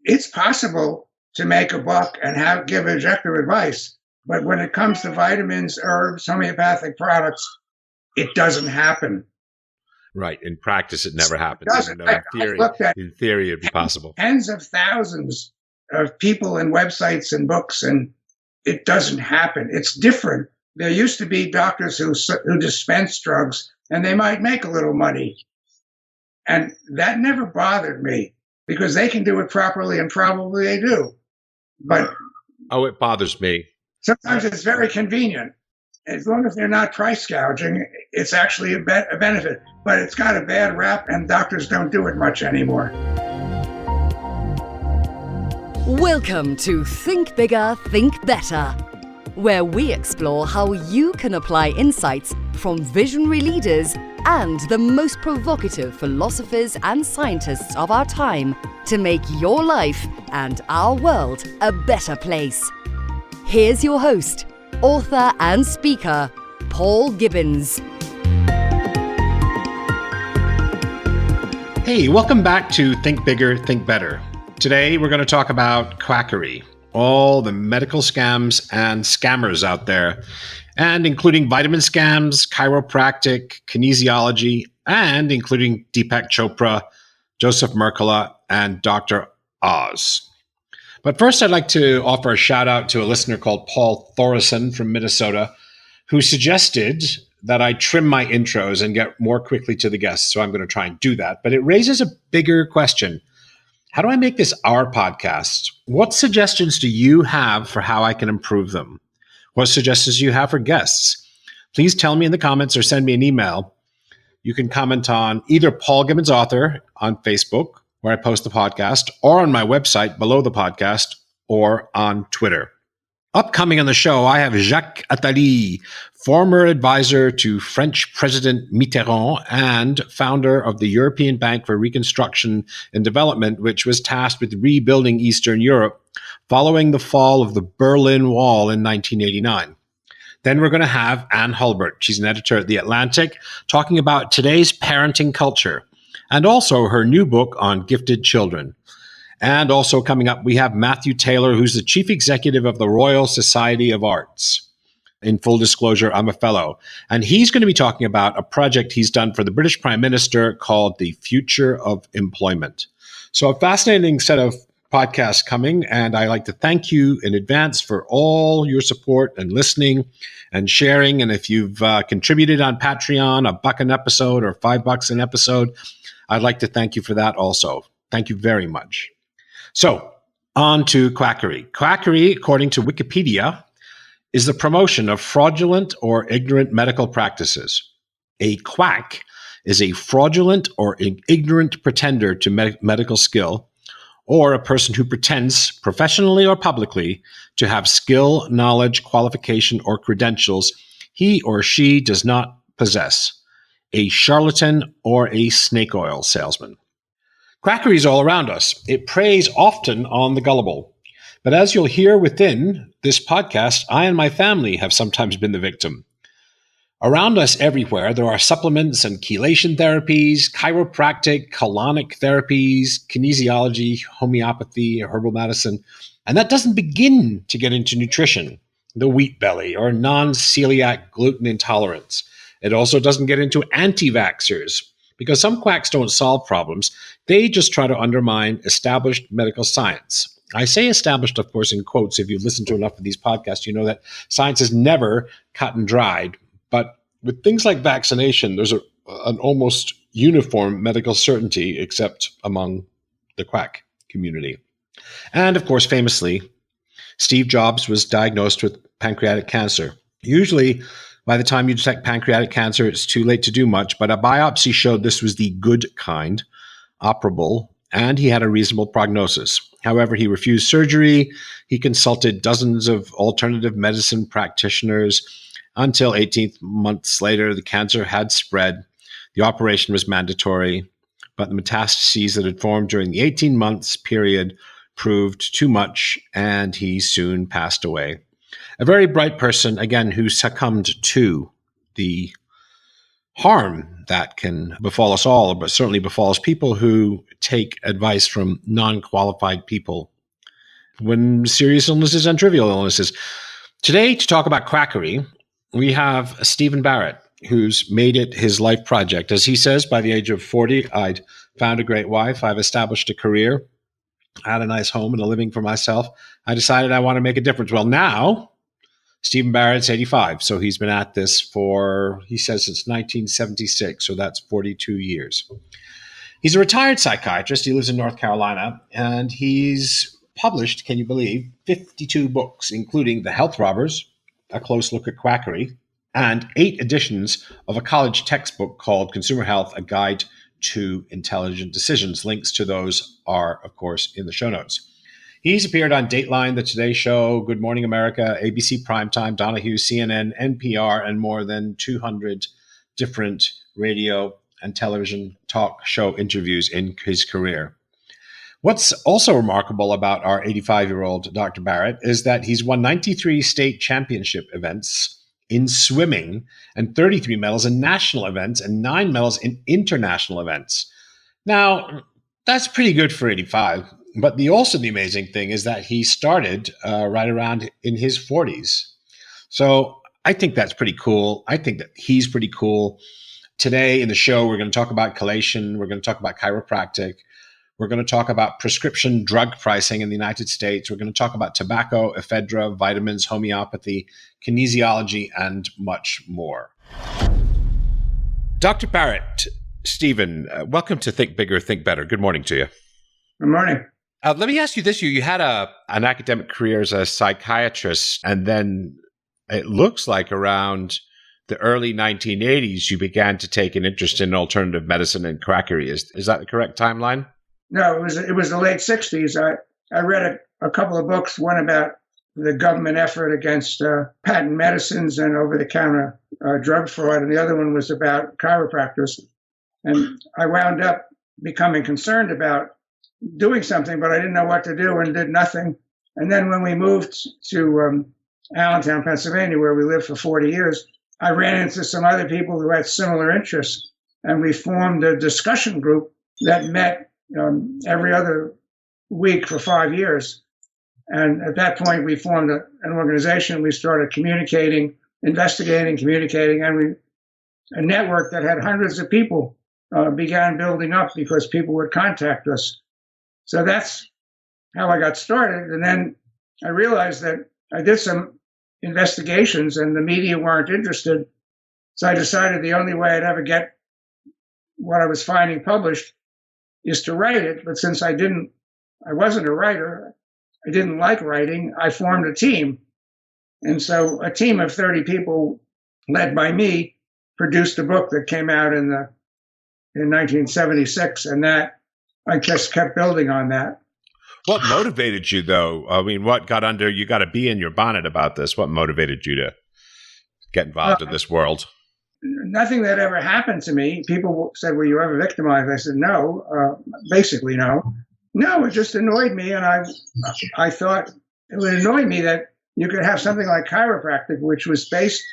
it's possible to make a buck and give objective advice, but when it comes to vitamins, herbs, homeopathic products, it doesn't happen. Right. In practice, it never happens. Even though in theory, it'd be possible. Tens of thousands of people and websites and books, and it doesn't happen. It's different. There used to be doctors who dispense drugs, and they might make a little money. And that never bothered me because they can do it properly, and probably they do. But it bothers me. Sometimes it's very convenient. As long as they're not price gouging, it's actually a benefit. But it's got a bad rap, and doctors don't do it much anymore. Welcome to Think Bigger, Think Better, where we explore how you can apply insights from visionary leaders and the most provocative philosophers and scientists of our time to make your life and our world a better place. Here's your host, author and speaker, Paul Gibbons. Hey, welcome back to Think Bigger, Think Better. Today, we're going to talk about quackery, all the medical scams and scammers out there, and including vitamin scams, chiropractic, kinesiology, and including Deepak Chopra, Joseph Mercola, and Dr. Oz. But first, I'd like to offer a shout out to a listener called Paul Thorison from Minnesota, who suggested that I trim my intros and get more quickly to the guests. So I'm going to try and do that. But it raises a bigger question. How do I make this our podcast? What suggestions do you have for how I can improve them? What suggestions do you have for guests? Please tell me in the comments or send me an email. You can comment on either Paul Gibbons Author on Facebook, where I post the podcast, or on my website below the podcast, or on Twitter. Upcoming on the show, I have Jacques Attali, former advisor to French President Mitterrand and founder of the European Bank for Reconstruction and Development, which was tasked with rebuilding Eastern Europe following the fall of the Berlin Wall in 1989. Then we're going to have Ann Hulbert. She's an editor at The Atlantic, talking about today's parenting culture, and also her new book on gifted children. And also coming up, we have Matthew Taylor, who's the chief executive of the Royal Society of Arts. In full disclosure, I'm a fellow. And he's going to be talking about a project he's done for the British Prime Minister called The Future of Employment. So a fascinating set of podcasts coming, and I'd like to thank you in advance for all your support and listening and sharing. And if you've contributed on Patreon, $1 an episode or $5 an episode, I'd like to thank you for that also. Thank you very much. So, on to quackery. Quackery, according to Wikipedia, is the promotion of fraudulent or ignorant medical practices. A quack is a fraudulent or ignorant pretender to medical skill, or a person who pretends, professionally or publicly, to have skill, knowledge, qualification, or credentials he or she does not possess. A charlatan or a snake oil salesman. Quackery is all around us. It preys often on the gullible. But as you'll hear within this podcast, I and my family have sometimes been the victim. Around us everywhere, there are supplements and chelation therapies, chiropractic, colonic therapies, kinesiology, homeopathy, herbal medicine. And that doesn't begin to get into nutrition, the wheat belly, or non-celiac gluten intolerance. It also doesn't get into anti-vaxxers, because some quacks don't solve problems. They just try to undermine established medical science. I say established, of course, in quotes. If you've listened to enough of these podcasts, you know that science is never cut and dried. But with things like vaccination, there's an almost uniform medical certainty, except among the quack community. And of course, famously, Steve Jobs was diagnosed with pancreatic cancer. Usually, by the time you detect pancreatic cancer, it's too late to do much, but a biopsy showed this was the good kind, operable, and he had a reasonable prognosis. However, he refused surgery. He consulted dozens of alternative medicine practitioners until 18 months later, the cancer had spread. The operation was mandatory, but the metastases that had formed during the 18 months period proved too much, and he soon passed away. A very bright person, again, who succumbed to the harm that can befall us all, but certainly befalls people who take advice from non-qualified people when serious illnesses and trivial illnesses. Today, to talk about quackery, we have Stephen Barret, who's made it his life project. As he says, by the age of 40, I'd found a great wife, I've established a career, had a nice home and a living for myself. I decided I want to make a difference. Well, now, Stephen Barrett's 85, so he's been at this for, he says, since 1976, so that's 42 years. He's a retired psychiatrist. He lives in North Carolina, and he's published, can you believe, 52 books, including The Health Robbers, A Close Look at Quackery, and 8 editions of a college textbook called Consumer Health, A Guide to Intelligent Decisions. Links to those are, of course, in the show notes. He's appeared on Dateline, The Today Show, Good Morning America, ABC Primetime, Donahue, CNN, NPR, and more than 200 different radio and television talk show interviews in his career. What's also remarkable about our 85-year-old Dr. Barret is that he's won 93 state championship events in swimming and 33 medals in national events and 9 medals in international events. Now, that's pretty good for 85. But the amazing thing is that he started right around in his 40s. So I think that's pretty cool. I think that he's pretty cool. Today in the show, we're going to talk about Chelation. We're going to talk about chiropractic. We're going to talk about prescription drug pricing in the United States. We're going to talk about tobacco, ephedra, vitamins, homeopathy, kinesiology, and much more. Dr. Barret, Stephen, welcome to Think Bigger, Think Better. Good morning to you. Good morning. Let me ask you this. You had an academic career as a psychiatrist, and then it looks like around the early 1980s, you began to take an interest in alternative medicine and quackery. Is that the correct timeline? No, it was the late 60s. I read a couple of books, one about the government effort against patent medicines and over-the-counter drug fraud, and the other one was about chiropractors. And I wound up becoming concerned about doing something, but I didn't know what to do and did nothing. And then when we moved to Allentown, Pennsylvania, where we lived for 40 years, I ran into some other people who had similar interests, and we formed a discussion group that met every other week for 5 years. And at that point, we formed an organization. We started communicating, investigating, communicating, and a network that had hundreds of people began building up because people would contact us. So that's how I got started. And then I realized that I did some investigations and the media weren't interested. So I decided the only way I'd ever get what I was finding published is to write it. But since I wasn't a writer, I didn't like writing, I formed a team. And so a team of 30 people led by me produced a book that came out in 1976. And that I just kept building on that. What motivated you, though? I mean, what got under, you got a bee in your bonnet about this. What motivated you to get involved in this world? Nothing that ever happened to me. People said, were you ever victimized? I said, no, basically no. No, it just annoyed me. And I thought it would annoy me that you could have something like chiropractic, which was based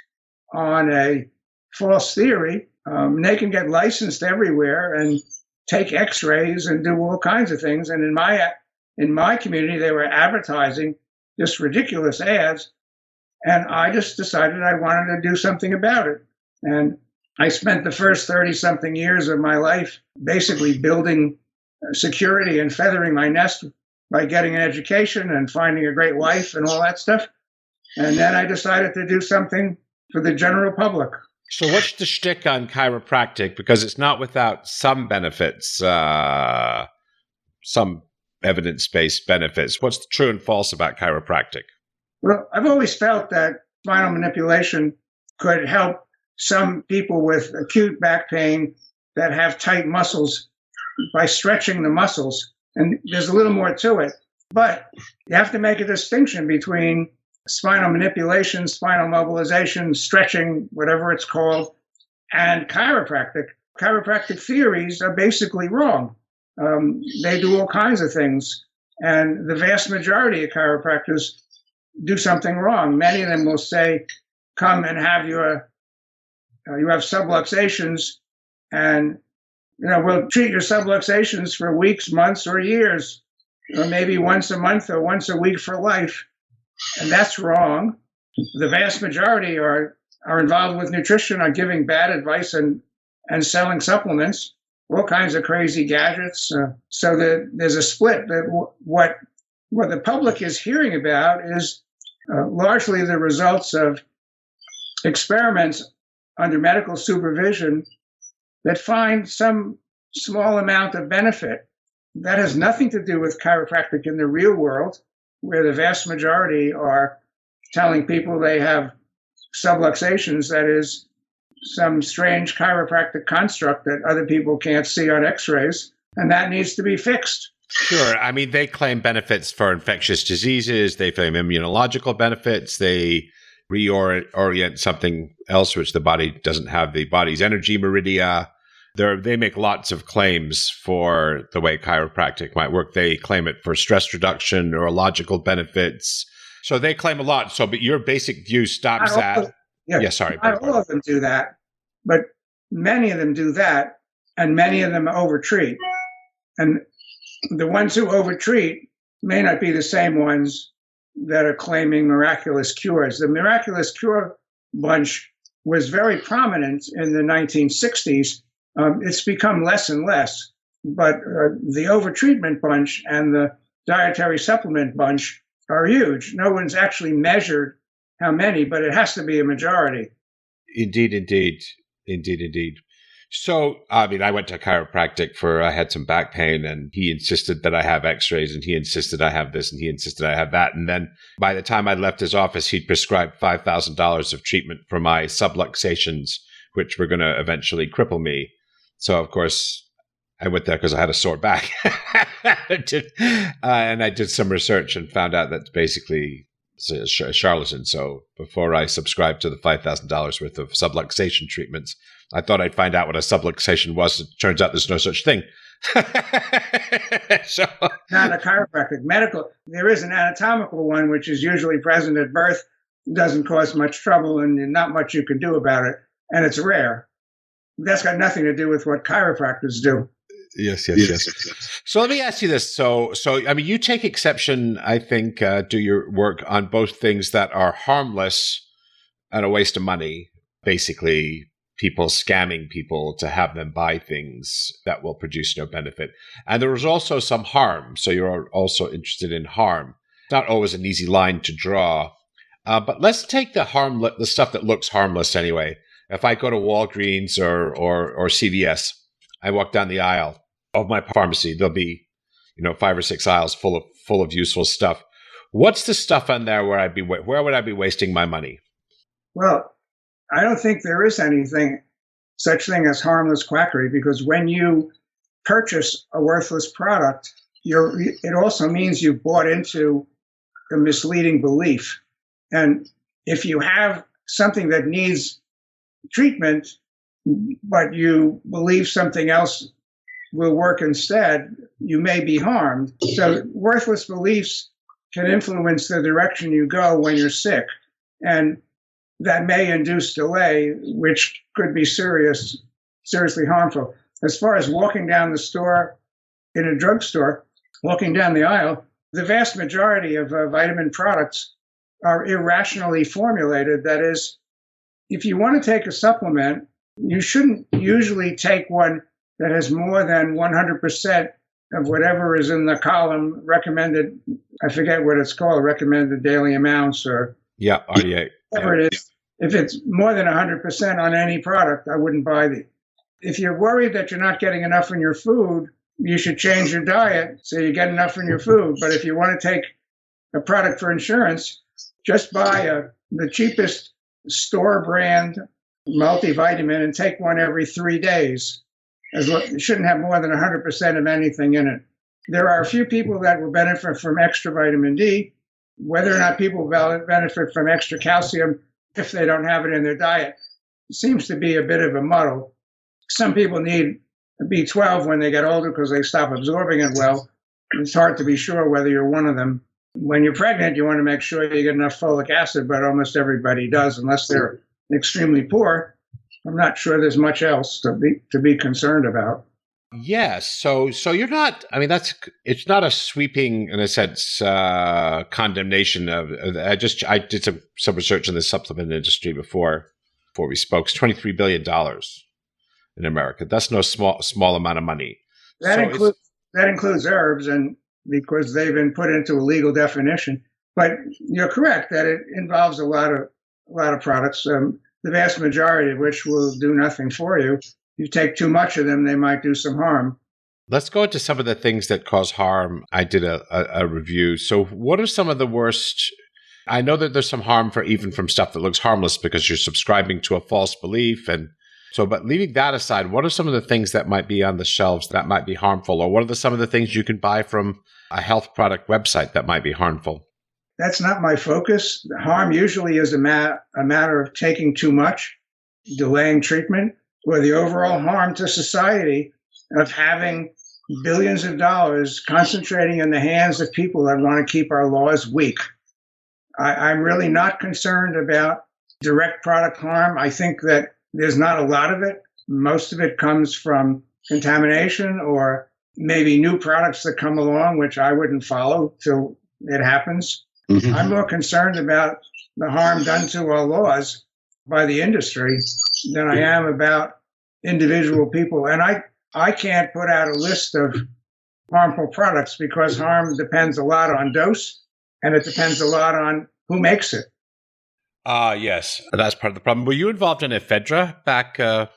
on a false theory. They can get licensed everywhere and take x-rays and do all kinds of things. And in my community, they were advertising just ridiculous ads. And I just decided I wanted to do something about it. And I spent the first 30-something years of my life basically building security and feathering my nest by getting an education and finding a great wife and all that stuff. And then I decided to do something for the general public. So what's the shtick on chiropractic? Because it's not without some benefits, some evidence-based benefits. What's the true and false about chiropractic? Well, I've always felt that spinal manipulation could help some people with acute back pain that have tight muscles by stretching the muscles. And there's a little more to it. But you have to make a distinction between spinal manipulation, spinal mobilization, stretching, whatever it's called, and chiropractic. Chiropractic theories are basically wrong. They do all kinds of things. And the vast majority of chiropractors do something wrong. Many of them will say, come and have your you have subluxations, and we'll treat your subluxations for weeks, months, or years, or maybe once a month or once a week for life. And that's wrong. The vast majority are involved with nutrition, are giving bad advice and selling supplements, all kinds of crazy gadgets. So that there's a split. That what the public is hearing about is largely the results of experiments under medical supervision that find some small amount of benefit. That has nothing to do with chiropractic in the real world, where the vast majority are telling people they have subluxations, that is, some strange chiropractic construct that other people can't see on x-rays, and that needs to be fixed. Sure. I mean, they claim benefits for infectious diseases. They claim immunological benefits. They reorient something else, which the body doesn't have, the body's energy meridia. They make lots of claims for the way chiropractic might work. They claim it for stress reduction, neurological benefits. So they claim a lot. So, but your basic view stops at... Sorry. Not all of them do that, but many of them do that, and many of them overtreat. And the ones who overtreat may not be the same ones that are claiming miraculous cures. The miraculous cure bunch was very prominent in the 1960s. It's become less and less, but the overtreatment bunch and the dietary supplement bunch are huge. No one's actually measured how many, but it has to be a majority. Indeed. So, I mean, I went to chiropractic I had some back pain, and he insisted that I have x-rays, and he insisted I have this, and he insisted I have that. And then by the time I left his office, he'd prescribed $5,000 of treatment for my subluxations, which were going to eventually cripple me. So, of course, I went there because I had a sore back. And I did some research and found out that basically it's a charlatan. So before I subscribed to the $5,000 worth of subluxation treatments, I thought I'd find out what a subluxation was. It turns out there's no such thing. So, not a chiropractic. Medical, there is an anatomical one, which is usually present at birth, doesn't cause much trouble, and not much you can do about it, and it's rare. That's got nothing to do with what chiropractors do. Yes. So let me ask you this. So I mean, you take exception, I think, do your work on both things that are harmless and a waste of money, basically people scamming people to have them buy things that will produce no benefit. And there is also some harm. So you're also interested in harm. It's not always an easy line to draw. But let's take the stuff that looks harmless anyway. If I go to Walgreens or CVS, I walk down the aisle of my pharmacy. There'll be, 5 or 6 aisles full of useful stuff. What's the stuff on there where would I be wasting my money? Well, I don't think there is such thing as harmless quackery, because when you purchase a worthless product, it also means you bought into a misleading belief. And if you have something that needs treatment, but you believe something else will work instead, you may be harmed. So worthless beliefs can influence the direction you go when you're sick. And that may induce delay, which could be seriously harmful. As far as walking down the store, in a drugstore, walking down the aisle, the vast majority of vitamin products are irrationally formulated. That is, if you want to take a supplement, you shouldn't usually take one that has more than 100% of whatever is in the column recommended. I forget what it's called, recommended daily amounts, or RDA. Whatever it is. If it's more than 100% on any product, I wouldn't buy it. If you're worried that you're not getting enough in your food, you should change your diet so you get enough in your food. But if you want to take a product for insurance, just buy the cheapest store brand multivitamin and take one every 3 days. It shouldn't have more than 100% of anything in it. There are a few people that will benefit from extra vitamin D. Whether or not people benefit from extra calcium if they don't have it in their diet, it seems to be a bit of a muddle. Some people need B12 when they get older because they stop absorbing it well. It's hard to be sure whether you're one of them. When you're pregnant, you want to make sure you get enough folic acid, but almost everybody does, unless they're extremely poor. I'm not sure there's much else to be concerned about. Yes. So you're not, I mean, it's not a sweeping, in a sense, condemnation I did some research in the supplement industry before we spoke. It's $23 billion in America. That's no small amount of money. That includes herbs, and because they've been put into a legal definition. But you're correct that it involves a lot of products, the vast majority of which will do nothing for you. You take too much of them, they might do some harm. Let's go into some of the things that cause harm. I did a review. So what are some of the worst? I know that there's some harm even from stuff that looks harmless because you're subscribing to a false belief. But leaving that aside, what are some of the things that might be on the shelves that might be harmful? Or what are some of the things you can buy from a health product website that might be harmful? That's not my focus. Harm usually is a matter of taking too much, delaying treatment, or the overall harm to society of having billions of dollars concentrating in the hands of people that want to keep our laws weak. I'm really not concerned about direct product harm. I think that there's not a lot of it. Most of it comes from contamination or maybe new products that come along, which I wouldn't follow till it happens. Mm-hmm. I'm more concerned about the harm done to our laws by the industry than I am about individual people. And I can't put out a list of harmful products because harm depends a lot on dose and it depends a lot on who makes it. Yes, that's part of the problem. Were you involved in ephedra back, I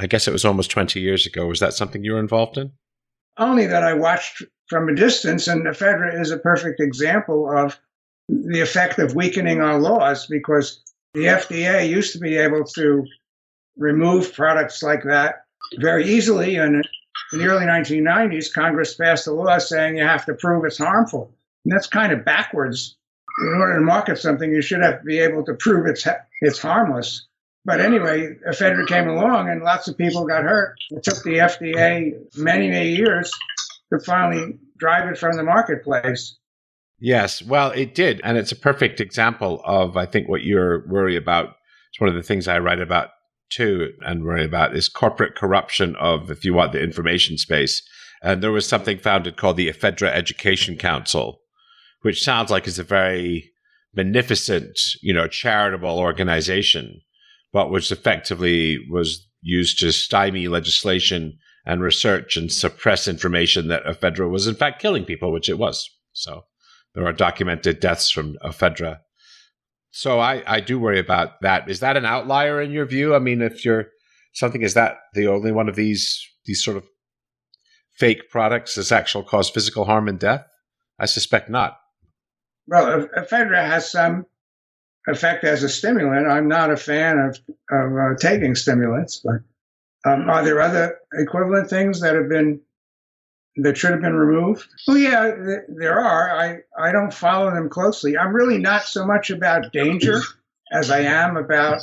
guess it was almost 20 years ago. Was that something you were involved in? Only that I watched from a distance, and ephedra is a perfect example of the effect of weakening our laws because the FDA used to be able to remove products like that very easily. And in the early 1990s, Congress passed a law saying you have to prove it's harmful. And that's kind of backwards. In order to market something, you should have to be able to prove it's harmless. But anyway, ephedra came along and lots of people got hurt. It took the FDA many, many years to finally drive it from the marketplace. Yes, well, it did. And it's a perfect example of, I think, what you're worried about. It's one of the things I write about, too, and worry about is corporate corruption of, if you want, the information space. And there was something founded called the Ephedra Education Council, which sounds like it's a very beneficent, charitable organization, but which effectively was used to stymie legislation and research and suppress information that ephedra was in fact killing people, which it was. So there are documented deaths from ephedra. So I do worry about that. Is that an outlier in your view? I mean, if you're something, is that the only one of these sort of fake products that's actually cause physical harm and death? I suspect not. Well, ephedra has some effect as a stimulant. I'm not a fan of taking stimulants, but are there other equivalent things that should have been removed? Well, yeah, there are. I don't follow them closely. I'm really not so much about danger as I am about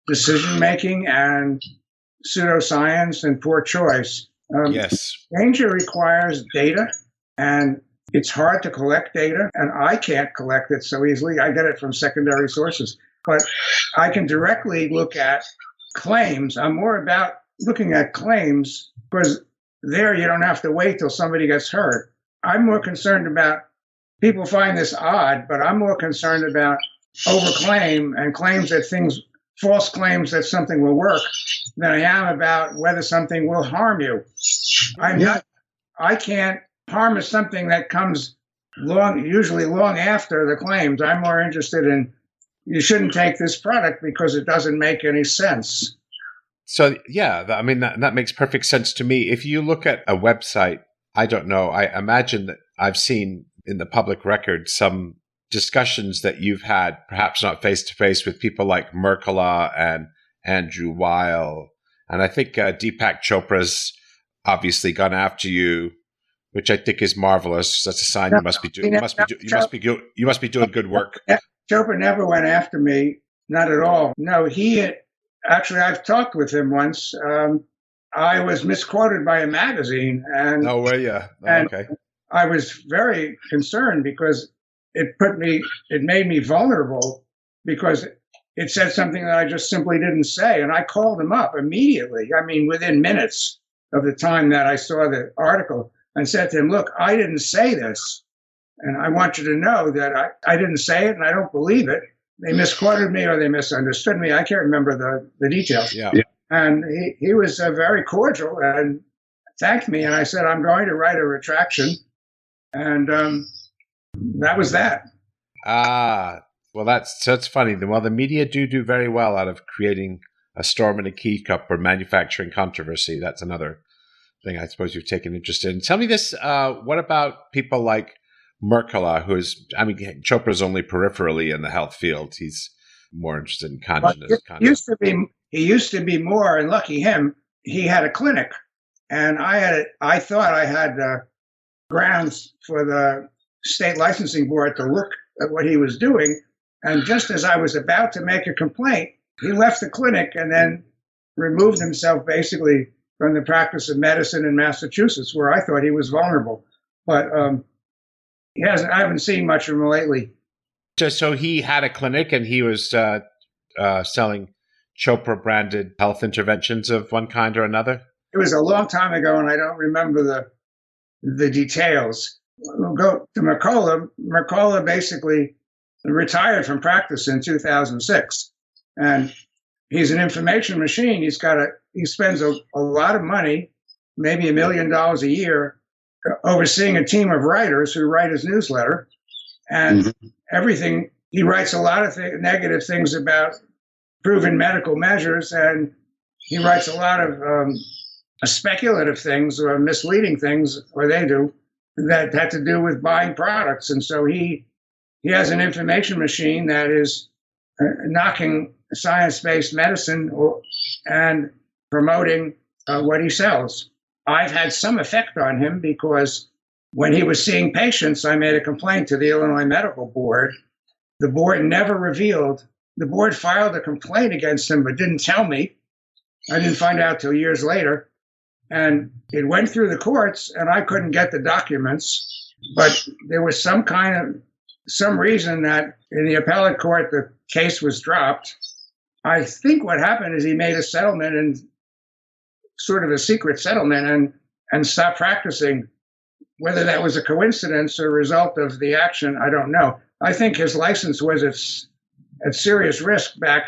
decision making and pseudoscience and poor choice. Yes. Danger requires data, and it's hard to collect data, and I can't collect it so easily. I get it from secondary sources. But I can directly look at claims. I'm more about looking at claims because there you don't have to wait till somebody gets hurt. I'm more concerned about, people find this odd, but I'm more concerned about overclaim and false claims that something will work than I am about whether something will harm you. Harm is something that comes usually long after the claims. I'm more interested in, you shouldn't take this product because it doesn't make any sense. So, yeah, I mean, that makes perfect sense to me. If you look at a website, I don't know, I imagine that I've seen in the public record some discussions that you've had, perhaps not face-to-face, with people like Merkala and Andrew Weil. And I think Deepak Chopra's obviously gone after you, which I think is marvelous. That's a sign you must be doing good work. Chopra never went after me, not at all. No, actually, I've talked with him once. I was misquoted by a magazine, and okay. I was very concerned because it made me vulnerable because it said something that I just simply didn't say. And I called him up immediately. I mean, within minutes of the time that I saw the article, and said to him, look, I didn't say this. And I want you to know that I didn't say it and I don't believe it. They misquoted me or they misunderstood me. I can't remember the details. Yeah. And he was very cordial and thanked me. And I said, I'm going to write a retraction. And that was that. Well, that's funny. Well, the media do very well out of creating a storm in a teacup or manufacturing controversy. That's another thing I suppose you've taken interest in. Tell me this, what about people like Mercola, Chopra's only peripherally in the health field. He's more interested in consciousness. He used to be more, and lucky him, he had a clinic. And I thought I had grounds for the state licensing board to look at what he was doing. And just as I was about to make a complaint, he left the clinic and then removed himself basically from the practice of medicine in Massachusetts, where I thought he was vulnerable. But I haven't seen much of him lately. So he had a clinic and he was selling Chopra-branded health interventions of one kind or another? It was a long time ago, and I don't remember the details. We'll go to Mercola. Mercola basically retired from practice in 2006, and he's an information machine. He spends a lot of money, maybe $1 million a year, overseeing a team of writers who write his newsletter, and everything. He writes a lot of negative things about proven medical measures, and he writes a lot of speculative things or misleading things, or they do, that had to do with buying products. And so he has an information machine that is knocking science-based medicine and promoting what he sells. I've had some effect on him because when he was seeing patients, I made a complaint to the Illinois Medical Board. The board never revealed. The board filed a complaint against him, but didn't tell me. I didn't find out till years later. And it went through the courts, and I couldn't get the documents. But there was some reason that in the appellate court, the case was dropped. I think what happened is he made a settlement, and sort of a secret settlement, and stopped practicing. Whether that was a coincidence or a result of the action, I don't know. I think his license was at serious risk back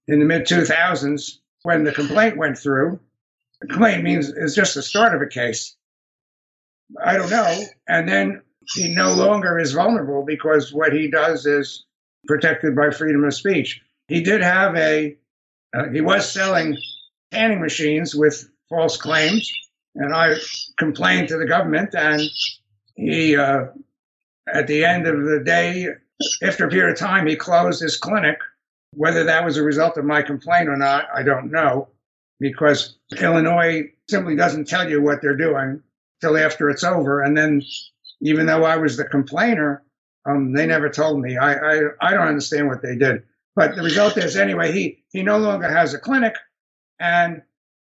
in the mid-2000s when the complaint went through. The complaint is just the start of a case. I don't know. And then he no longer is vulnerable because what he does is protected by freedom of speech. He did have he was selling tanning machines with false claims, and I complained to the government, and he, at the end of the day, after a period of time, he closed his clinic. Whether that was a result of my complaint or not, I don't know, because Illinois simply doesn't tell you what they're doing till after it's over. And then, even though I was the complainer, they never told me. I don't understand what they did. But the result is, anyway, he no longer has a clinic, and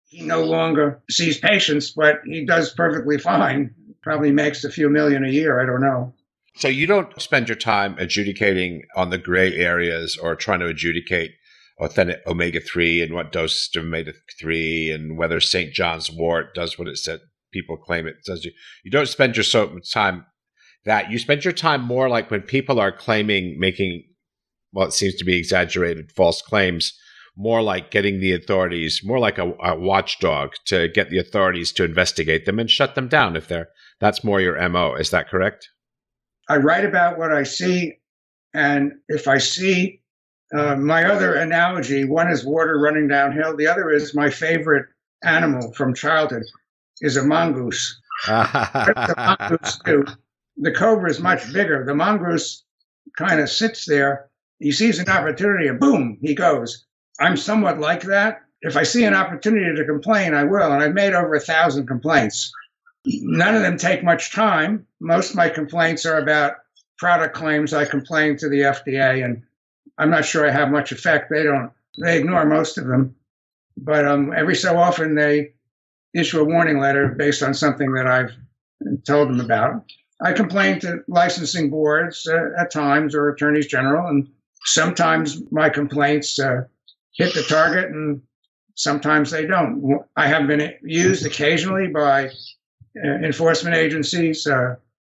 he no longer sees patients, but he does perfectly fine. Probably makes a few million a year. I don't know. So you don't spend your time adjudicating on the gray areas or trying to adjudicate authentic omega-3 and what dose of omega-3 and whether St. John's wort does what it said people claim it does. You don't spend your time that. You spend your time more like when people are making what seems to be exaggerated false claims, more like getting the authorities, more like a watchdog to get the authorities to investigate them and shut them down if that's more your MO. Is that correct? I write about what I see, and if I see my other analogy, one is water running downhill. The other is my favorite animal from childhood is a mongoose. What does the mongoose do? The cobra is much bigger. The mongoose kind of sits there. He sees an opportunity and boom, he goes. I'm somewhat like that. If I see an opportunity to complain, I will. And I've made over 1,000 complaints. None of them take much time. Most of my complaints are about product claims. I complain to the FDA, and I'm not sure I have much effect. They ignore most of them. But every so often they issue a warning letter based on something that I've told them about. I complain to licensing boards at times or attorneys general, and sometimes my complaints hit the target and sometimes they don't. I have been used occasionally by enforcement agencies.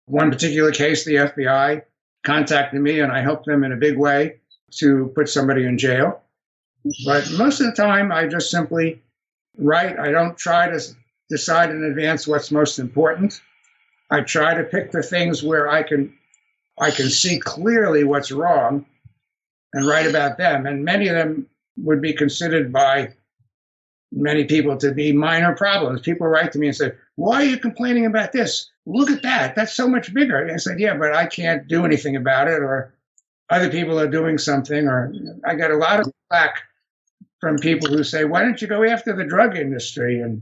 One particular case, the FBI contacted me and I helped them in a big way to put somebody in jail. But most of the time, I just simply write. I don't try to decide in advance what's most important. I try to pick the things where I can see clearly what's wrong and write about them. And many of them would be considered by many people to be minor problems. People write to me and say, why are you complaining about this? Look at that. That's so much bigger. And I said, yeah, but I can't do anything about it, or other people are doing something. Or I get a lot of flack from people who say, why don't you go after the drug industry? And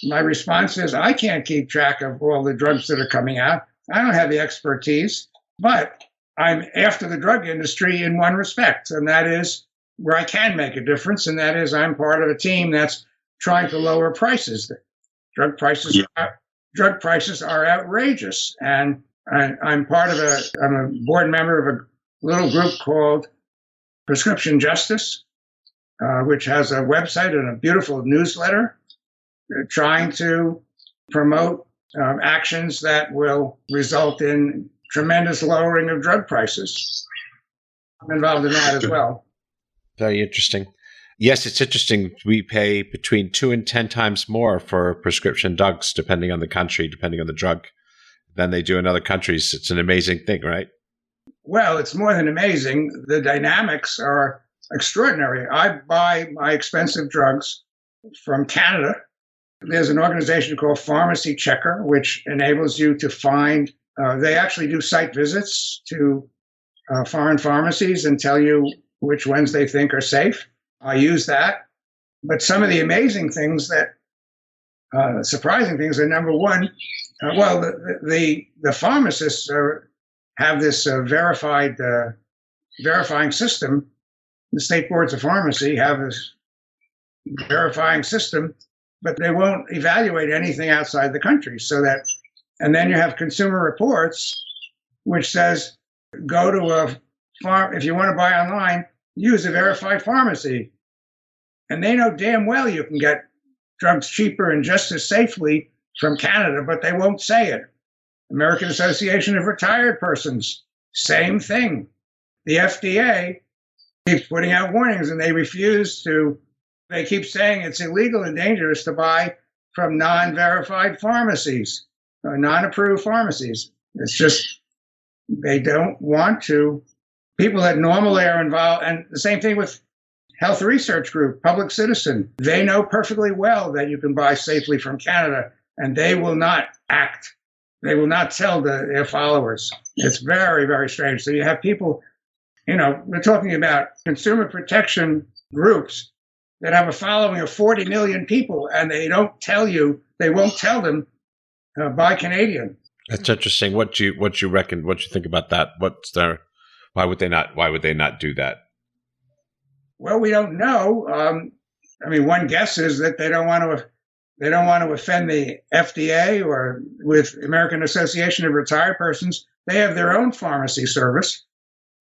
my response is, I can't keep track of all the drugs that are coming out. I don't have the expertise, but I'm after the drug industry in one respect, and that is where I can make a difference, and that is I'm part of a team that's trying to lower prices. Drug prices are outrageous, and I'm I'm a board member of a little group called Prescription Justice, which has a website and a beautiful newsletter trying to promote actions that will result in tremendous lowering of drug prices. I'm involved in that as well. Very interesting. Yes, it's interesting. We pay between 2 and 10 times more for prescription drugs, depending on the country, depending on the drug, than they do in other countries. It's an amazing thing, right? Well, it's more than amazing. The dynamics are extraordinary. I buy my expensive drugs from Canada. There's an organization called Pharmacy Checker, which enables you to find, they actually do site visits to foreign pharmacies and tell you which ones they think are safe. I use that. But some of the amazing things that, surprising things are, number one, the pharmacists have this verifying system. The state boards of pharmacy have this verifying system, but they won't evaluate anything outside the country. And then you have Consumer Reports, which says, go to a farm, if you want to buy online, use a verified pharmacy. And they know damn well you can get drugs cheaper and just as safely from Canada, but they won't say it. American Association of Retired Persons, same thing. The FDA keeps putting out warnings and they refuse to. They keep saying it's illegal and dangerous to buy from non-verified pharmacies, or non-approved pharmacies. It's just, they don't want to. People that normally are involved, and the same thing with Health Research Group, Public Citizen. They know perfectly well that you can buy safely from Canada, and they will not act. They will not tell their followers. It's very, very strange. So you have people, we're talking about consumer protection groups that have a following of 40 million people, and they won't tell them, buy Canadian. That's interesting. What you reckon? What you think about that? Why would they not do that? Well, we don't know. One guess is that they don't want to offend the FDA or with American Association of Retired Persons. They have their own pharmacy service.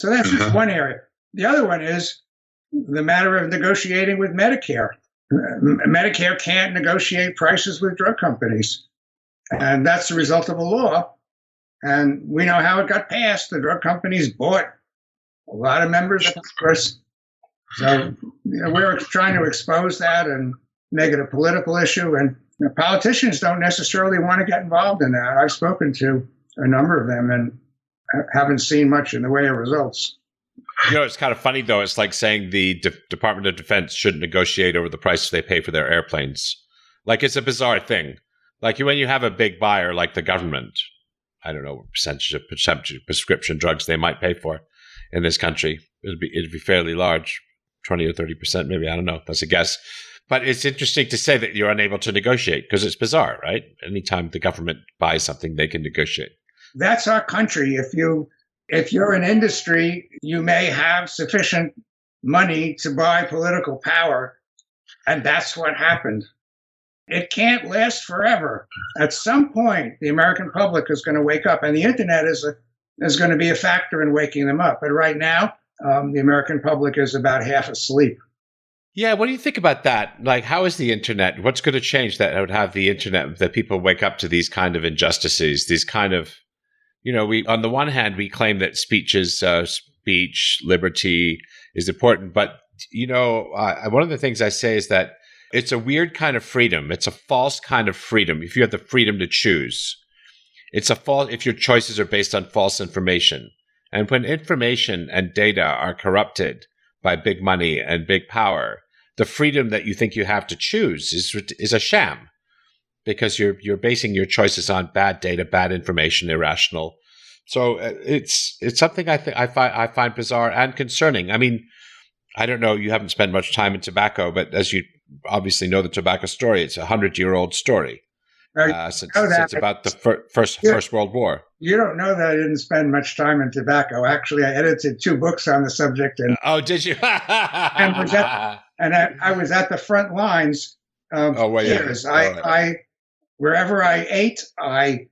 So that's one area. The other one is the matter of negotiating with Medicare. Medicare can't negotiate prices with drug companies. And that's the result of a law. And we know how it got passed. The drug companies bought a lot of members of Congress. So we're trying to expose that and make it a political issue. And politicians don't necessarily want to get involved in that. I've spoken to a number of them and haven't seen much in the way of results. It's kind of funny, though. It's like saying the Department of Defense shouldn't negotiate over the prices they pay for their airplanes. Like, it's a bizarre thing. Like, when you have a big buyer like the government, I don't know what percentage of prescription drugs they might pay for in this country. It'd be fairly large, 20 or 30%, maybe. I don't know. That's a guess. But it's interesting to say that you're unable to negotiate because it's bizarre, right? Anytime the government buys something, they can negotiate. That's our country. If you're an industry, you may have sufficient money to buy political power, and that's what happened. It can't last forever. At some point, the American public is going to wake up, and the internet is going to be a factor in waking them up. But right now, the American public is about half asleep. Yeah, what do you think about that? Like, how is the internet? What's going to change that would have the internet, that people wake up to these kind of injustices, these kind of, we, on the one hand, we claim that speech, liberty is important. But, one of the things I say is that it's a weird kind of freedom. It's a false kind of freedom. If you have the freedom to choose, it's a false, if your choices are based on false information. And when information and data are corrupted by big money and big power, the freedom that you think you have to choose is a sham, because you're basing your choices on bad data, bad information, irrational. So it's something I find bizarre and concerning. I mean, I don't know, you haven't spent much time in tobacco, but as you obviously know the tobacco story, it's a 100-year-old story. Since about the First World War. You don't know that I didn't spend much time in tobacco. Actually, I edited 2 books on the subject. And, oh, did you? I was at the front lines of years. Yeah. Wherever I ate, I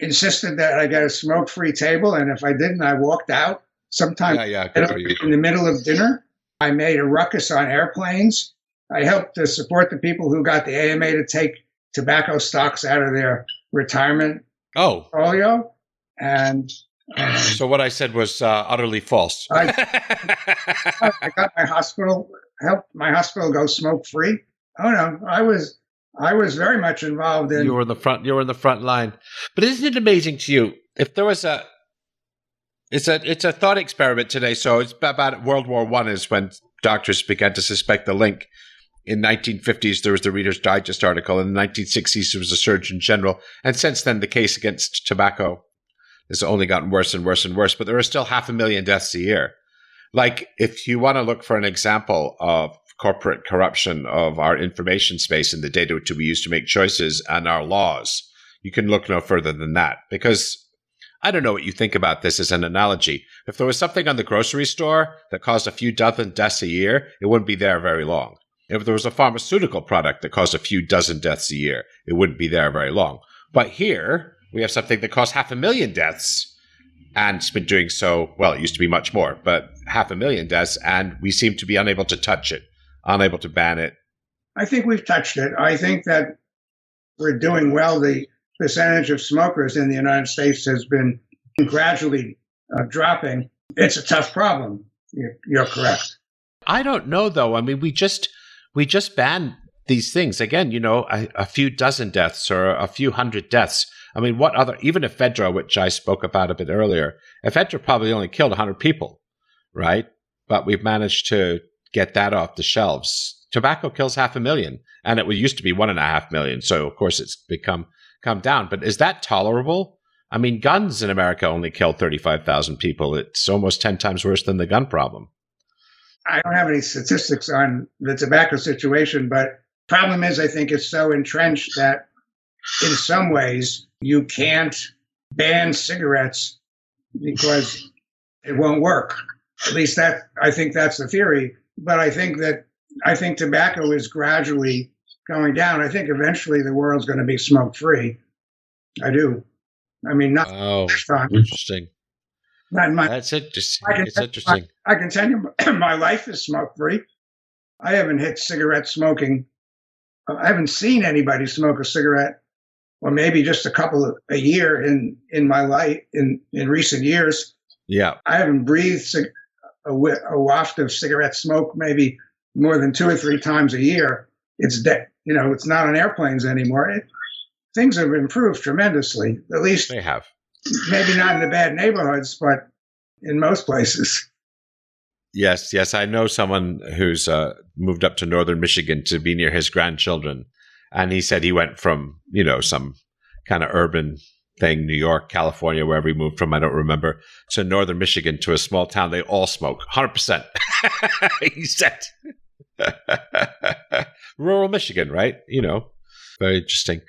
insisted that I get a smoke-free table, and if I didn't, I walked out. Sometimes in the middle of dinner. I made a ruckus on airplanes. I helped to support the people who got the AMA to take tobacco stocks out of their retirement portfolio. And so what I said was utterly false. I got helped my hospital go smoke free. Oh no, I was very much involved in. You were in the front line. But isn't it amazing to you, if there was it's a thought experiment today. So it's about World War I is when doctors began to suspect the link. In 1950s, there was the Reader's Digest article. In the 1960s, there was a Surgeon General. And since then, the case against tobacco has only gotten worse and worse and worse. But there are still 500,000 deaths a year. Like, if you want to look for an example of corporate corruption of our information space and the data to be used to make choices and our laws, you can look no further than that. Because I don't know what you think about this as an analogy. If there was something on the grocery store that caused a few dozen deaths a year, it wouldn't be there very long. If there was a pharmaceutical product that caused a few dozen deaths a year, it wouldn't be there very long. But here, we have something that caused 500,000 deaths, and it's been doing so, well, it used to be much more, but 500,000 deaths, and we seem to be unable to touch it, unable to ban it. I think we've touched it. I think that we're doing well. The percentage of smokers in the United States has been gradually dropping. It's a tough problem. You're correct. I don't know, though. I mean, we just banned these things. Again, a few dozen deaths or a few hundred deaths. I mean, what other, even ephedra, which I spoke about a bit earlier, ephedra probably only killed 100 people, right? But we've managed to get that off the shelves. Tobacco kills 500,000, and it used to be 1.5 million. So, of course, it's come down. But is that tolerable? I mean, guns in America only kill 35,000 people. It's almost 10 times worse than the gun problem. I don't have any statistics on the tobacco situation, but problem is I think it's so entrenched that in some ways you can't ban cigarettes because it won't work. At least I think that's the theory. But I think tobacco is gradually going down. I think eventually the world's going to be smoke free. I do. I mean, not interesting. That's interesting. It's interesting. I can tell you my life is smoke-free. I haven't hit cigarette smoking. I haven't seen anybody smoke a cigarette, or maybe just a couple a year in my life in recent years. Yeah. I haven't breathed a waft of cigarette smoke maybe more than 2 or 3 times a year. It's it's not on airplanes anymore. Things have improved tremendously. At least they have. Maybe not in the bad neighborhoods, but in most places. Yes. I know someone who's moved up to northern Michigan to be near his grandchildren. And he said he went from, some kind of urban thing, New York, California, wherever he moved from, I don't remember, to northern Michigan, to a small town. They all smoke, 100%. He said. Rural Michigan, right? Very interesting.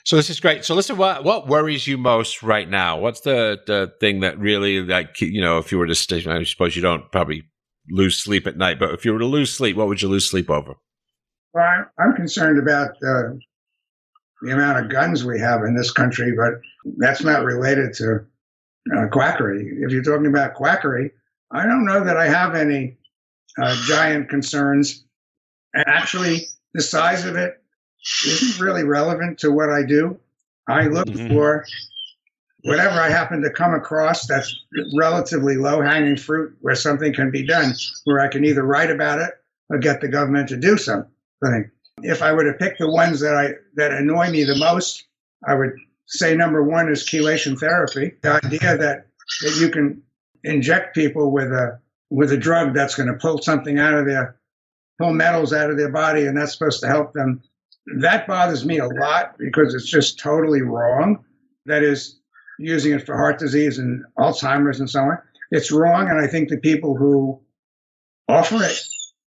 So this is great. So listen, what worries you most right now? What's the thing that really, if you were to stay, I suppose you don't probably lose sleep at night, but if you were to lose sleep, what would you lose sleep over? Well, I'm concerned about the amount of guns we have in this country, but that's not related to quackery. If you're talking about quackery, I don't know that I have any giant concerns. And actually, the size of it isn't really relevant to what I do. I look for whatever I happen to come across that's relatively low-hanging fruit where something can be done, where I can either write about it or get the government to do something. If I were to pick the ones that annoy me the most, I would say number one is chelation therapy. The idea that you can inject people with a drug that's going to pull metals out of their body, and that's supposed to help them. That bothers me a lot because it's just totally wrong. That is, using it for heart disease and Alzheimer's and so on. It's wrong, and I think the people who offer it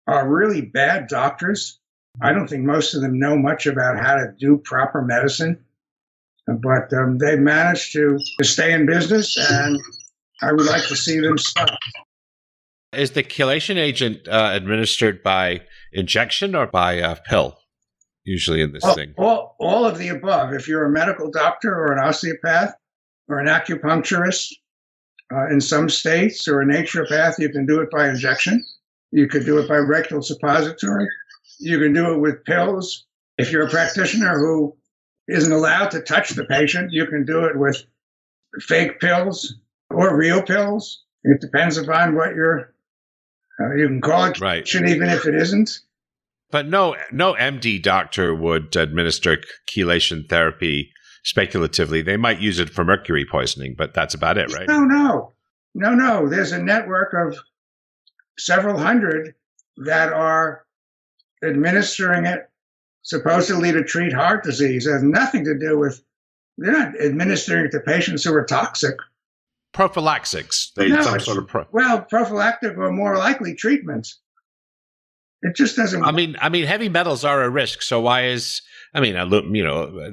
are really bad doctors. I don't think most of them know much about how to do proper medicine, but they've managed to stay in business, and I would like to see them stop. Is the chelation agent administered by injection or by pill, usually in this thing? All of the above. If you're a medical doctor or an osteopath or an acupuncturist in some states, or a naturopath, you can do it by injection. You could do it by rectal suppository. You can do it with pills. If you're a practitioner who isn't allowed to touch the patient, you can do it with fake pills or real pills. It depends upon what you can call it, right, even if it isn't. But no MD doctor would administer chelation therapy speculatively. They might use it for mercury poisoning, but that's about it, right? No. There's a network of several hundred that are administering it supposedly to treat heart disease. It has nothing to do with, they're not administering it to patients who are toxic. Prophylaxis. Prophylactic or more likely treatments. It just doesn't. I mean, heavy metals are a risk. So why is? I mean,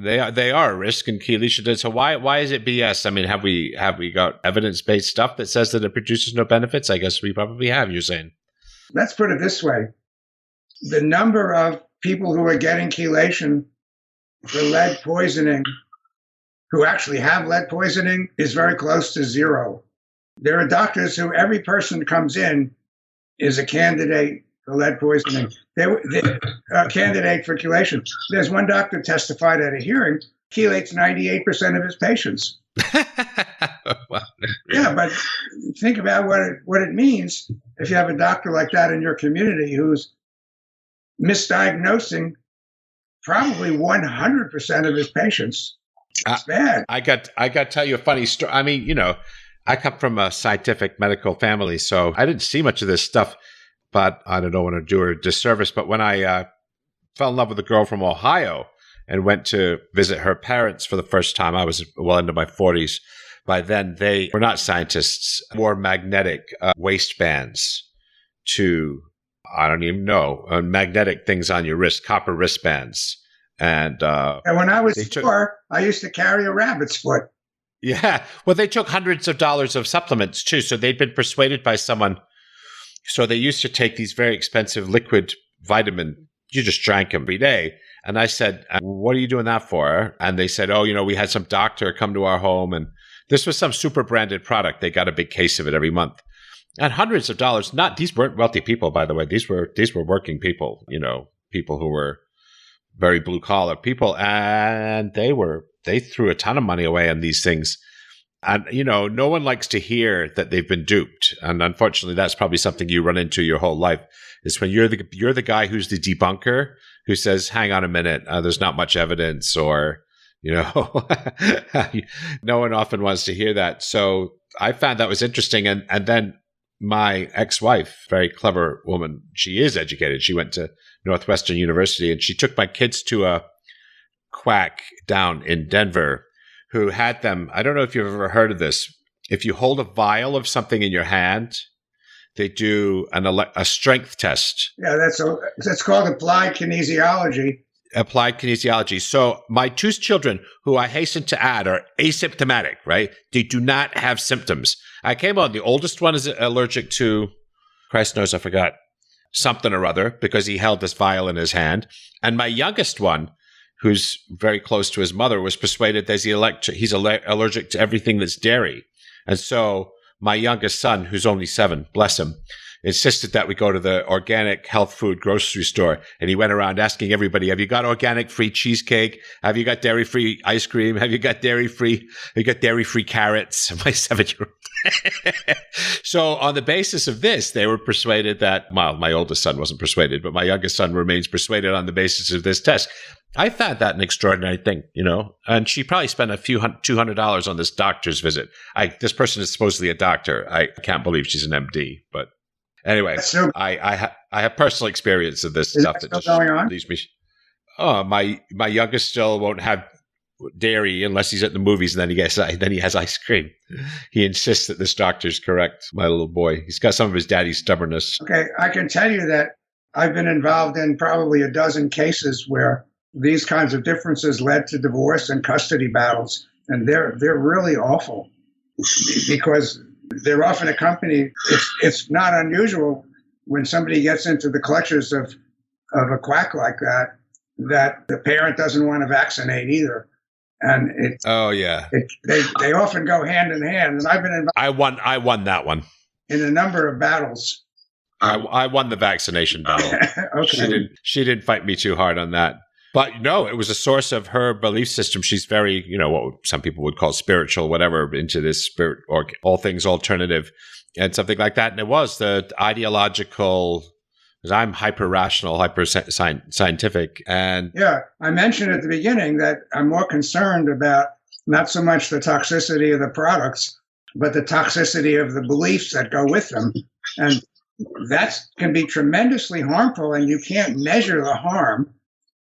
they are a risk in chelation. So why is it BS? I mean, have we got evidence-based stuff that says that it produces no benefits? I guess we probably have. You're saying. Let's put it this way: the number of people who are getting chelation for lead poisoning, who actually have lead poisoning, is very close to zero. There are doctors who every person comes in is a candidate for lead poisoning. They're a candidate for chelation. There's one doctor testified at a hearing, chelates 98% of his patients. Wow. Yeah, but think about what it means if you have a doctor like that in your community who's misdiagnosing probably 100% of his patients. It's bad. I got to tell you a funny story. I mean, I come from a scientific medical family, so I didn't see much of this stuff, but I don't want to do her a disservice. But when I fell in love with a girl from Ohio and went to visit her parents for the first time, I was well into my 40s. By then, they were not scientists, wore magnetic waistbands to, I don't even know, magnetic things on your wrist, copper wristbands. And when I was 4, I used to carry a rabbit's foot. Yeah. Well, they took hundreds of dollars of supplements, too. So they'd been persuaded by someone. So they used to take these very expensive liquid vitamin. You just drank them every day. And I said, what are you doing that for? And they said, we had some doctor come to our home. And this was some super branded product. They got a big case of it every month. And hundreds of dollars. These weren't wealthy people, by the way. These were working people, people who were very blue collar people. And they threw a ton of money away on these things. And, no one likes to hear that they've been duped. And unfortunately, that's probably something you run into your whole life, is when you're the guy who's the debunker who says, hang on a minute, there's not much evidence, or, no one often wants to hear that. So I found that was interesting. And then my ex-wife, very clever woman, she is educated. She went to Northwestern University, and she took my kids to a Quack down in Denver, who had them. I don't know if you've ever heard of this. If you hold a vial of something in your hand, they do a strength test. Yeah, that's called applied kinesiology. Applied kinesiology. So my 2 children, who I hasten to add, are asymptomatic, right? They do not have symptoms. I came on. The oldest one is allergic to, Christ knows, I forgot, something or other, because he held this vial in his hand. And my youngest one, who's very close to his mother, was persuaded that he's allergic to everything that's dairy. And so my youngest son, who's only 7, bless him, insisted that we go to the organic health food grocery store. And he went around asking everybody, have you got organic free cheesecake? Have you got dairy free ice cream? Have you got dairy free carrots? My 7-year-old. So on the basis of this, they were persuaded that, well, my oldest son wasn't persuaded, but my youngest son remains persuaded on the basis of this test. I found that an extraordinary thing, and she probably spent a few $200 on this doctor's visit. This person is supposedly a doctor. I can't believe she's an MD, but anyway, I have personal experience of this stuff that just leaves me. Oh, my youngest still won't have dairy unless he's at the movies, and then he has ice cream. He insists that this doctor's correct. My little boy, he's got some of his daddy's stubbornness. Okay, I can tell you that I've been involved in probably a dozen cases where these kinds of differences led to divorce and custody battles, and they're really awful because they're often accompanied. It's not unusual when somebody gets into the clutches of a quack like that the parent doesn't want to vaccinate either, and they often go hand in hand. And I've been involved. I won that one in a number of battles. I won the vaccination battle. Okay. She didn't fight me too hard on that. But no, it was a source of her belief system. She's very, what some people would call spiritual, whatever, into this spirit or all things alternative and something like that. And it was the ideological, because I'm hyper-rational, hyper-scientific. And yeah, I mentioned at the beginning that I'm more concerned about not so much the toxicity of the products, but the toxicity of the beliefs that go with them. And that can be tremendously harmful, and you can't measure the harm.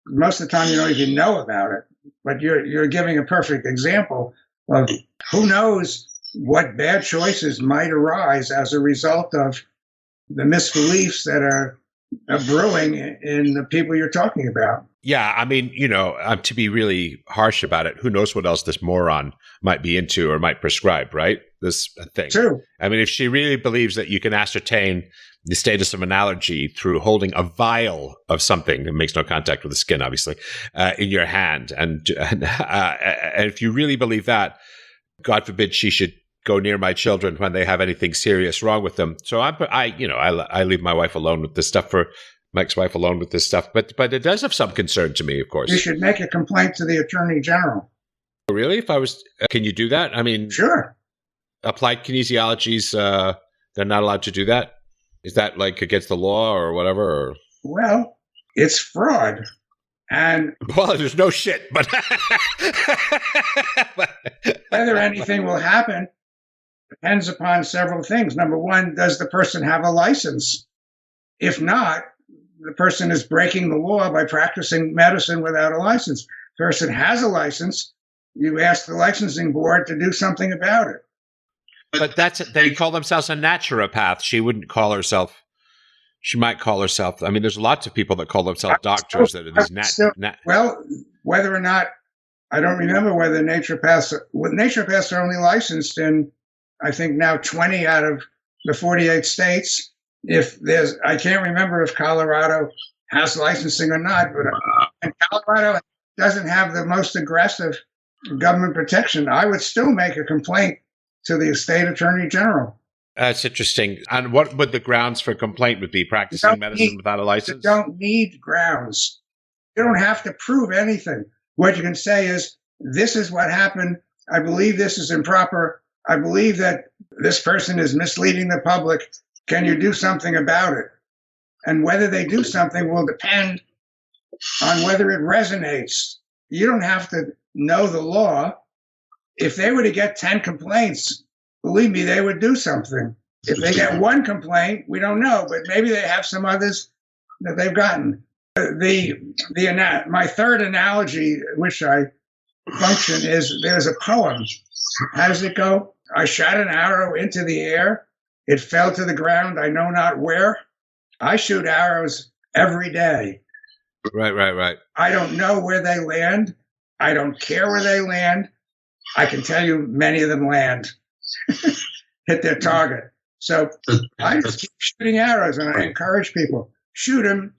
Most of the time, you don't even know about it. But you're giving a perfect example of who knows what bad choices might arise as a result of the misbeliefs that are brewing in the people you're talking about. Yeah, I mean, to be really harsh about it, who knows what else this moron might be into or might prescribe, right? This thing. True. I mean, if she really believes that you can ascertain the status of an allergy through holding a vial of something that makes no contact with the skin, obviously, in your hand, and if you really believe that, God forbid she should go near my children when they have anything serious wrong with them. So I leave my wife alone with this stuff my ex-wife alone with this stuff, but it does have some concern to me, of course. You should make a complaint to the Attorney General. Really? Can you do that? I mean, sure. Applied kinesiologies, they're not allowed to do that? Is that like against the law or whatever? Or? Well, it's fraud. And well, there's no shit, but whether anything will happen depends upon several things. Number one, does the person have a license? If not, the person is breaking the law by practicing medicine without a license. The person has a license. You ask the licensing board to do something about it. But they call themselves a naturopath. She might call herself, I mean, there's lots of people that call themselves doctors that are these well, whether or not, I don't remember whether naturopaths are only licensed in, I think now 20 out of the 48 states. I can't remember if Colorado has licensing or not, but and Colorado doesn't have the most aggressive government protection. I would still make a complaint to the state attorney general. That's interesting. And what would the grounds for complaint would be? Practicing medicine without a license? You don't need grounds. You don't have to prove anything. What you can say is, this is what happened. I believe this is improper. I believe that this person is misleading the public. Can you do something about it? And whether they do something will depend on whether it resonates. You don't have to know the law. If they were to get 10 complaints, believe me, they would do something. If they get one complaint, we don't know, but maybe they have some others that they've gotten. My third analogy, which I function, is there's a poem. How does it go? I shot an arrow into the air. It fell to the ground, I know not where. I shoot arrows every day. Right. I don't know where they land. I don't care where they land. I can tell you many of them land, hit their target. So I just keep shooting arrows, and I encourage people, shoot them.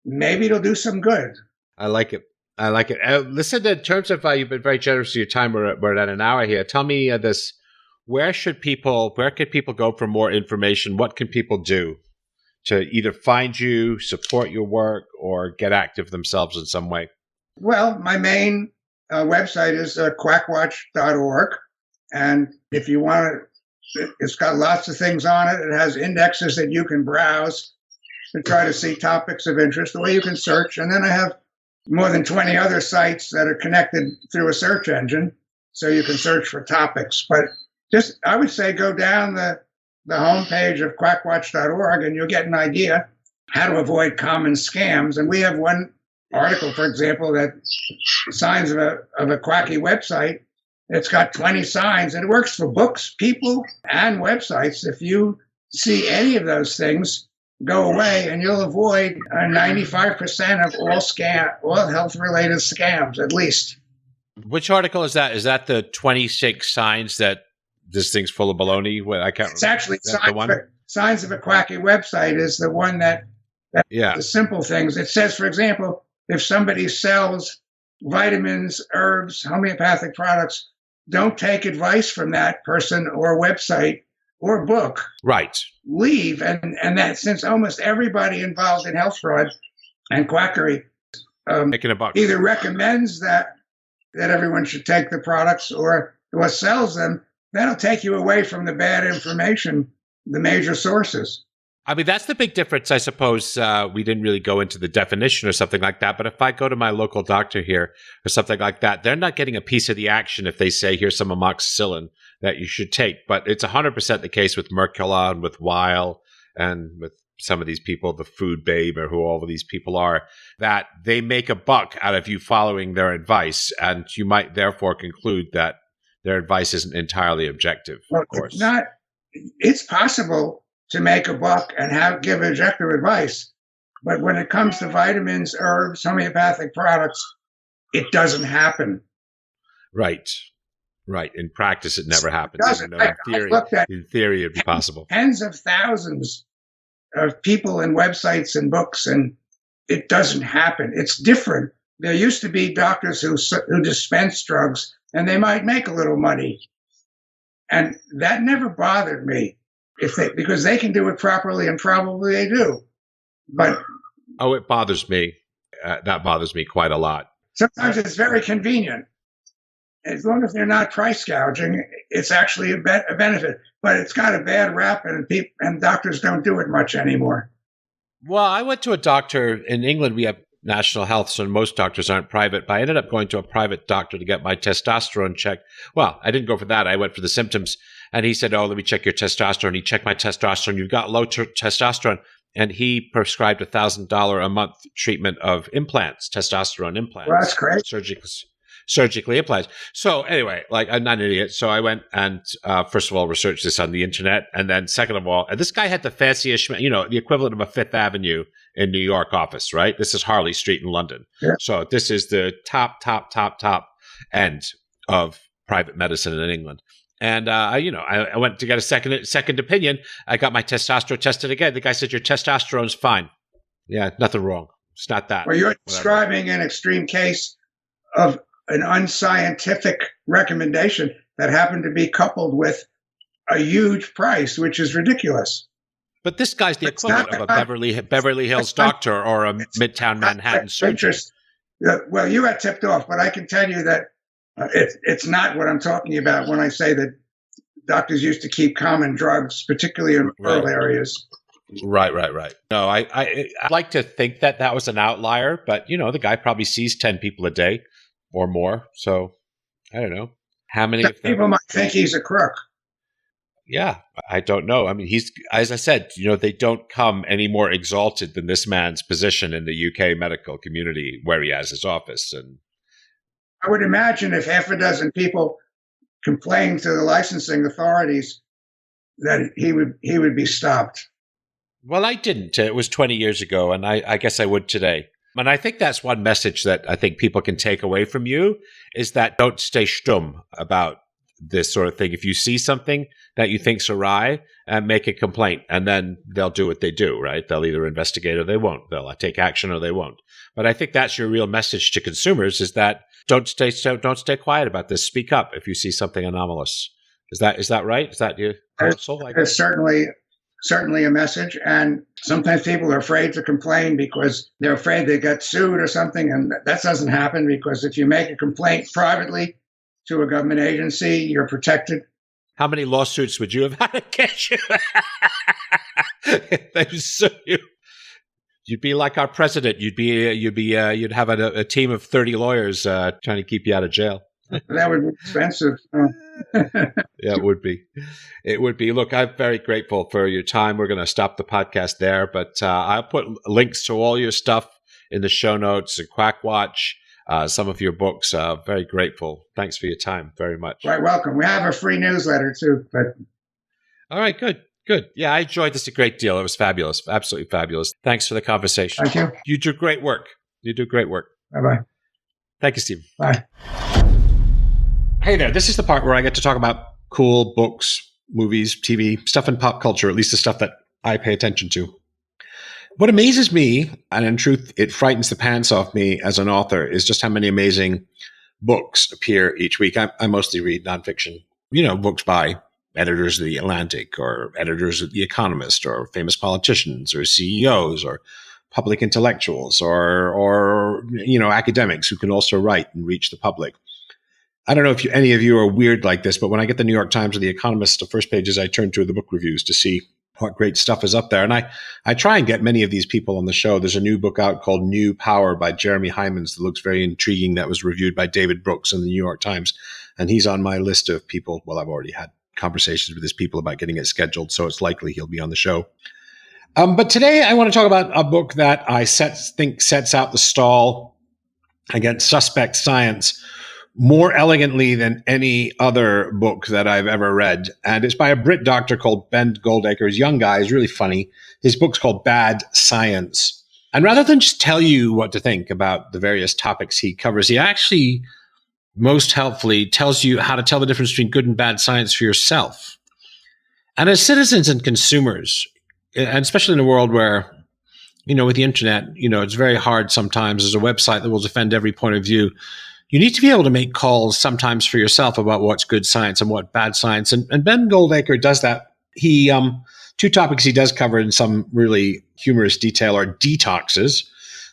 Maybe it'll do some good. I like it. Listen, in terms of you've been very generous with your time. We're at an hour here. Tell me this. Where could people go for more information? What can people do to either find you, support your work, or get active themselves in some way? Well, my main website is quackwatch.org. And if you want it's got lots of things on it. It has indexes that you can browse to try to see topics of interest, or you can search. And then I have more than 20 other sites that are connected through a search engine, so you can search for topics. But just, I would say, go down the homepage of quackwatch.org and you'll get an idea how to avoid common scams. And we have one article, for example, that signs of a quacky website. It's got 20 signs, and it works for books, people, and websites. If you see any of those things, go away, and you'll avoid 95% of all health-related scams, at least. Which article is that? Is that the 26 signs that this thing's full of baloney? It's actually Signs of a Quacky Website is the one that the simple things. It says, for example, if somebody sells vitamins, herbs, homeopathic products, don't take advice from that person or website or book. Right. Leave. And that, since almost everybody involved in health fraud and quackery making a buck, either recommends that everyone should take the products or sells them, that'll take you away from the bad information, the major sources. I mean, that's the big difference, I suppose. We didn't really go into the definition or something like that. But if I go to my local doctor here or something like that, they're not getting a piece of the action if they say, here's some amoxicillin that you should take. But it's 100% the case with Mercula and with Weil and with some of these people, the Food Babe or who all of these people are, that they make a buck out of you following their advice. And you might therefore conclude that their advice isn't entirely objective, of course. It's possible to make a buck and give objective advice. But when it comes to vitamins, herbs, homeopathic products, it doesn't happen. Right. In practice, it never happens. In theory, it'd be possible. Tens of thousands of people and websites and books, and it doesn't happen. It's different. There used to be doctors who dispense drugs, and they might make a little money. And that never bothered me. Because they can do it properly, and probably they do. But it bothers me. That bothers me quite a lot. Sometimes it's very convenient. As long as they're not price gouging, it's actually a benefit. But it's got a bad rap, and doctors don't do it much anymore. Well, I went to a doctor in England. We have national health, so most doctors aren't private. But I ended up going to a private doctor to get my testosterone checked. Well, I didn't go for that. I went for the symptoms. And he said, let me check your testosterone. He checked my testosterone. You've got low testosterone. And he prescribed $1,000 a month treatment of implants, testosterone implants. Well, that's great. Surgically implants. So anyway, I'm not an idiot. So I went and first of all, researched this on the internet. And then second of all, and this guy had the fanciest, the equivalent of a Fifth Avenue in New York office, right? This is Harley Street in London. Yeah. So this is the top end of private medicine in England. And, I went to get a second opinion. I got my testosterone tested again. The guy said, your testosterone's fine. Yeah, nothing wrong. It's not that. Well, you're describing an extreme case of an unscientific recommendation that happened to be coupled with a huge price, which is ridiculous. But this guy's the equivalent of a Beverly Hills doctor or a Midtown Manhattan surgeon. Well, you got tipped off, but I can tell you that it's not what I'm talking about when I say that doctors used to keep common drugs, particularly in rural areas. Right. No, I like to think that was an outlier, but the guy probably sees 10 people a day or more. So I don't know how many of them. People might think he's a crook. Yeah, I don't know. I mean, as I said, they don't come any more exalted than this man's position in the UK medical community where he has his office. And I would imagine if half a dozen people complained to the licensing authorities that he would be stopped. Well, I didn't. It was 20 years ago, and I guess I would today. And I think that's one message that I think people can take away from you is that don't stay stumm about this sort of thing. If you see something that you think's awry, make a complaint, and then they'll do what they do, right? They'll either investigate or they won't. They'll take action or they won't. But I think that's your real message to consumers is that don't stay quiet about this. Speak up if you see something anomalous. Is that right? Is that your counsel? There's certainly a message, and sometimes people are afraid to complain because they're afraid they get sued or something, and that doesn't happen, because if you make a complaint privately to a government agency, you're protected. How many lawsuits would you have had against you? They sue you. You'd be like our president. You'd have a team of 30 lawyers trying to keep you out of jail. That would be expensive. Yeah, it would be. It would be. Look, I'm very grateful for your time. We're going to stop the podcast there, but I'll put links to all your stuff in the show notes and Quack Watch, some of your books. Very grateful. Thanks for your time very much. Quite welcome. We have a free newsletter too. But all right, good. Yeah, I enjoyed this a great deal. It was fabulous. Absolutely fabulous. Thanks for the conversation. Thank you. You do great work. Bye-bye. Thank you, Stephen. Bye. Hey there, this is the part where I get to talk about cool books, movies, TV, stuff in pop culture, at least the stuff that I pay attention to. What amazes me, and in truth, it frightens the pants off me as an author, is just how many amazing books appear each week. I mostly read nonfiction, books by editors of The Atlantic or editors of The Economist or famous politicians or CEOs or public intellectuals or academics who can also write and reach the public. I don't know if any of you are weird like this, but when I get the New York Times or The Economist, the first pages I turn to are the book reviews to see what great stuff is up there. And I try and get many of these people on the show. There's a new book out called New Power by Jeremy Hymans that looks very intriguing. That was reviewed by David Brooks in the New York Times. And he's on my list of people. Well, I've already had conversations with his people about getting it scheduled, so it's likely he'll be on the show. But today I want to talk about a book that I think sets out the stall against suspect science more elegantly than any other book that I've ever read. And it's by a Brit doctor called Ben Goldacre. He's a young guy. He's really funny. His book's called Bad Science. And rather than just tell you what to think about the various topics he covers, he actually most helpfully tells you how to tell the difference between good and bad science for yourself. And as citizens and consumers, and especially in a world where, with the internet, it's very hard sometimes. There's a website that will defend every point of view. You need to be able to make calls sometimes for yourself about what's good science and what bad science. And Ben Goldacre does that. He two topics he does cover in some really humorous detail are detoxes,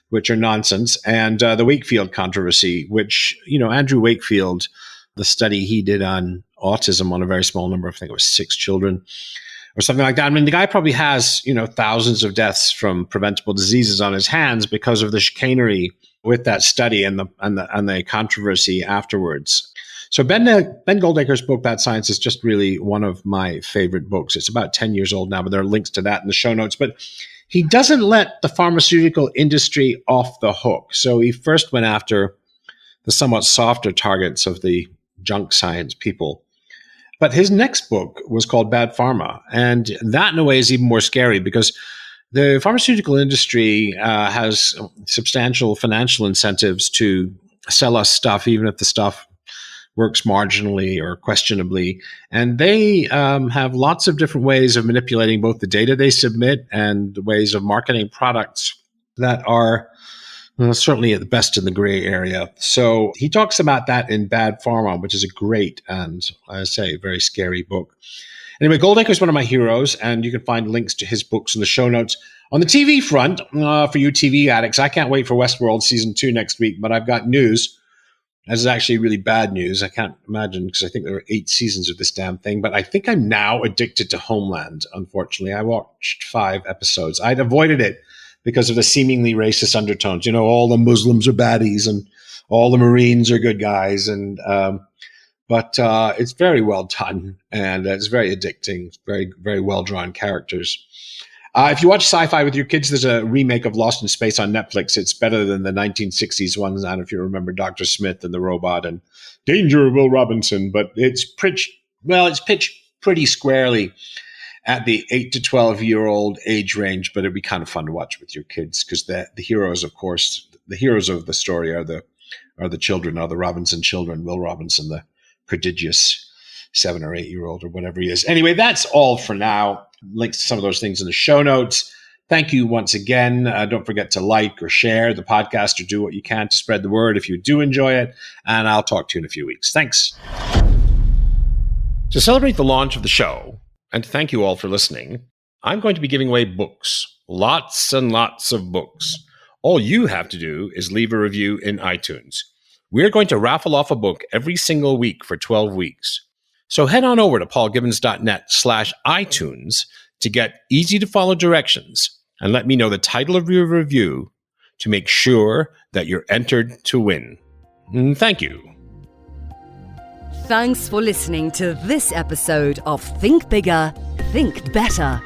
which are nonsense, and the Wakefield controversy, which, Andrew Wakefield, the study he did on autism on a very small number, I think it was 6 children or something like that. I mean, the guy probably has, thousands of deaths from preventable diseases on his hands because of the chicanery with that study and the controversy afterwards. So Ben Goldacre's book, Bad Science, is just really one of my favorite books. It's about 10 years old now, but there are links to that in the show notes. But he doesn't let the pharmaceutical industry off the hook. So he first went after the somewhat softer targets of the junk science people. But his next book was called Bad Pharma. And that, in a way, is even more scary because the pharmaceutical industry has substantial financial incentives to sell us stuff, even if the stuff works marginally or questionably. And they have lots of different ways of manipulating both the data they submit and the ways of marketing products that are certainly at the best in the gray area. So he talks about that in Bad Pharma, which is a great and, I say, very scary book. Anyway, Goldacre is one of my heroes, and you can find links to his books in the show notes. On the TV front, for you TV addicts, I can't wait for Westworld Season 2 next week, but I've got news. This is actually really bad news. I can't imagine, because I think there are 8 seasons of this damn thing, but I think I'm now addicted to Homeland, unfortunately. I watched 5 episodes. I'd avoided it because of the seemingly racist undertones. All the Muslims are baddies and all the Marines are good guys, and But it's very well done, and it's very addicting. Very, very well-drawn characters. If you watch sci-fi with your kids, there's a remake of Lost in Space on Netflix. It's better than the 1960s ones. I don't know if you remember Dr. Smith and the robot and Danger of Will Robinson, but it's pitched pretty squarely at the 8 to 12-year-old age range, but it'd be kind of fun to watch with your kids because the heroes, of course, the heroes of the story are the children, are the Robinson children, Will Robinson, the prodigious 7 or 8-year-old or whatever he is. Anyway, that's all for now. Links to some of those things in the show notes. Thank you once again. Don't forget to like or share the podcast or do what you can to spread the word if you do enjoy it. And I'll talk to you in a few weeks. Thanks. To celebrate the launch of the show, and to thank you all for listening, I'm going to be giving away books. Lots and lots of books. All you have to do is leave a review in iTunes. We're going to raffle off a book every single week for 12 weeks. So head on over to paulgibbons.net/iTunes to get easy-to-follow directions and let me know the title of your review to make sure that you're entered to win. Thank you. Thanks for listening to this episode of Think Bigger, Think Better.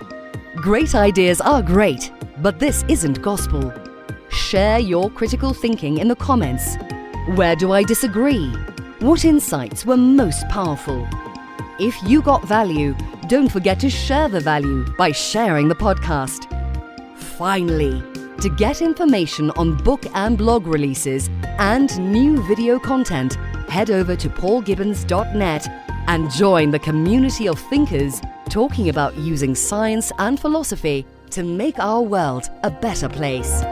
Great ideas are great, but this isn't gospel. Share your critical thinking in the comments. Where do I disagree? What insights were most powerful? If you got value, don't forget to share the value by sharing the podcast. Finally, to get information on book and blog releases and new video content, head over to paulgibbons.net and join the community of thinkers talking about using science and philosophy to make our world a better place.